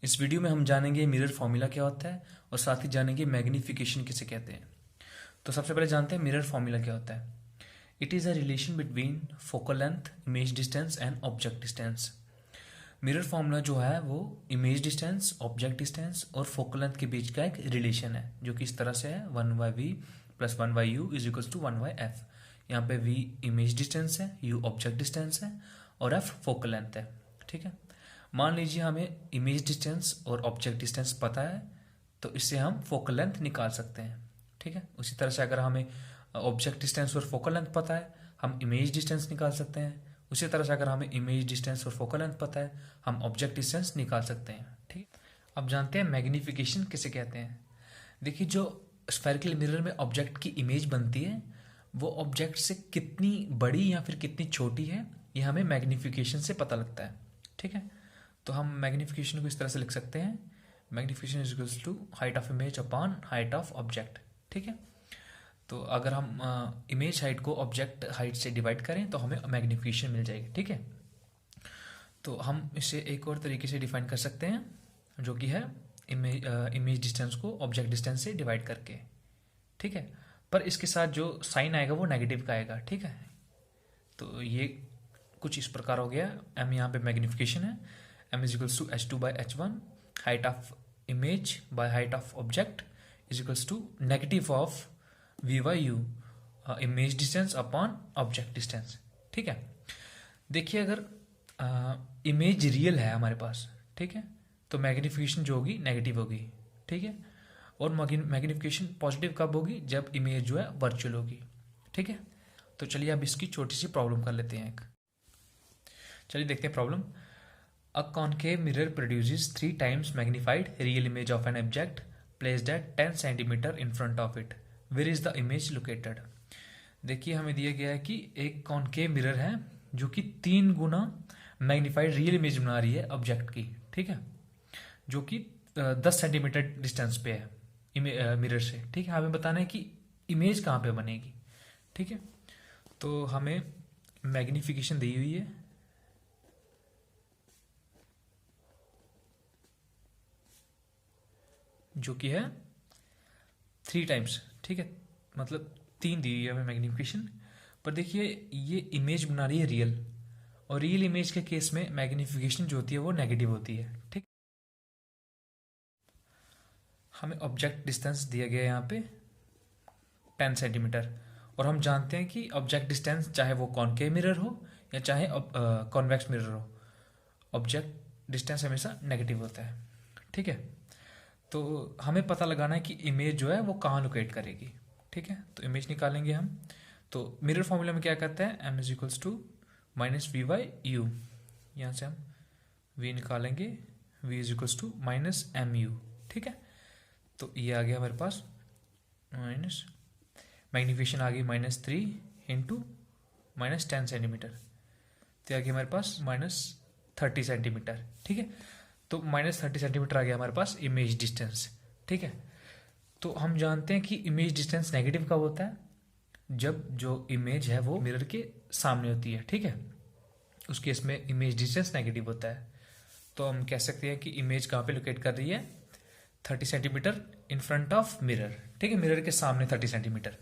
इस वीडियो में हम जानेंगे मिरर फॉर्मूला क्या होता है और साथ ही जानेंगे मैग्नीफिकेशन किसे कहते हैं। तो सबसे पहले जानते हैं मिरर फॉर्मूला क्या होता है। It is a relation between focal length, image distance and object distance. Mirror formula जो है वो इमेज डिस्टेंस, ऑब्जेक्ट डिस्टेंस और फोकल लेंथ के बीच का एक रिलेशन है, जो कि इस तरह से है 1/v + 1/u = 1/f। यहाँ पे v इमेज डिस्टेंस है, u ऑब्जेक्ट डिस्टेंस है और f फोकल लेंथ है। ठीक है, मान लीजिए हमें इमेज डिस्टेंस और ऑब्जेक्ट डिस्टेंस पता है, तो इससे हम फोकल लेंथ निकाल सकते हैं। ठीक है, उसी तरह से अगर हमें ऑब्जेक्ट डिस्टेंस और फोकल लेंथ पता है, हम इमेज डिस्टेंस निकाल सकते हैं। उसी तरह से अगर हमें इमेज डिस्टेंस और फोकल लेंथ पता है, हम ऑब्जेक्ट डिस्टेंस निकाल सकते हैं। ठीक, अब जानते हैं मैग्नीफिकेशन किसे कहते हैं। देखिए, जो स्फेरिकल मिरर में ऑब्जेक्ट की इमेज बनती है, वो ऑब्जेक्ट से कितनी बड़ी या फिर कितनी छोटी है, ये हमें मैग्नीफिकेशन से पता लगता है। ठीक है, तो हम मैग्नीफिकेशन को इस तरह से लिख सकते हैं, magnification is equals to height of image upon height of object. ठीक है, तो अगर हम इमेज हाइट को ऑब्जेक्ट हाइट से डिवाइड करें तो हमें मैग्नीफिकेशन मिल जाएगी। ठीक है, तो हम इसे एक और तरीके से डिफाइन कर सकते हैं, जो कि है इमेज डिस्टेंस को ऑब्जेक्ट डिस्टेंस से डिवाइड करके। ठीक है, पर इसके साथ जो साइन आएगा वो नेगेटिव का आएगा। ठीक है, तो ये कुछ इस प्रकार हो गया। m यहाँ पे मैग्नीफिकेशन है, m is equals to h2/h1, height of image by height of object is equals to negative of v/u image distance upon object distance. ठीक है, देखिए अगर इमेज रियल है हमारे पास, ठीक है, तो मैग्नीफिकेशन जो होगी नेगेटिव होगी। ठीक है, और मैग्नीफिकेशन पॉजिटिव कब होगी, जब इमेज जो है वर्चुअल होगी। ठीक है, तो चलिए अब इसकी छोटी सी प्रॉब्लम कर लेते हैं। चलिए देखते हैं problem. A concave mirror produces 3 times magnified real image of an object placed at 10 centimetre in front of it. Where is the image located. देखिए, हमें दिया गया है कि एक कॉन्केव मिरर है जो कि 3 गुना मैग्नीफाइड रियल इमेज बना रही है ऑब्जेक्ट की। ठीक है, जो कि 10 सेंटीमीटर डिस्टेंस पे है मिरर से। ठीक है, हमें बताना है कि इमेज कहाँ पे बनेगी। ठीक है, तो हमें मैग्नीफिकेशन दी हुई है, जो कि है 3 times। ठीक है, मतलब 3 दी हुई है हमें मैग्नीफिकेशन। पर देखिए, ये इमेज बना रही है रियल, और रियल इमेज के केस में मैग्नीफिकेशन जो होती है वो नेगेटिव होती है। ठीक, हमें ऑब्जेक्ट डिस्टेंस दिया गया है यहाँ पे 10 सेंटीमीटर, और हम जानते हैं कि ऑब्जेक्ट डिस्टेंस चाहे वो कॉन्केव मिरर हो या चाहे कॉन्वेक्स मिरर हो, ऑब्जेक्ट डिस्टेंस हमेशा नेगेटिव होता है। ठीक है, तो हमें पता लगाना है कि इमेज जो है वो कहाँ लोकेट करेगी। ठीक है, तो इमेज निकालेंगे हम। तो मिरर फॉर्मूला में क्या करता है, m is equals to -v/u। यहाँ से हम v निकालेंगे, v is equals to -mu। ठीक है, तो ये आ गया हमारे पास माइनस, मैग्नीफिकेशन आ गई -3 इंटू -10 सेंटीमीटर, तो आ गया हमारे पास -30 सेंटीमीटर। ठीक है, तो -30 सेंटीमीटर आ गया हमारे पास इमेज डिस्टेंस। ठीक है, तो हम जानते हैं कि इमेज डिस्टेंस नेगेटिव कब होता है, जब जो इमेज है वो मिरर के सामने होती है। ठीक है, उस केस में इमेज डिस्टेंस नेगेटिव होता है। तो हम कह सकते हैं कि इमेज कहाँ पे लोकेट कर रही है, 30 centimetre in front of mirror. ठीक है, मिरर के सामने 30 सेंटीमीटर।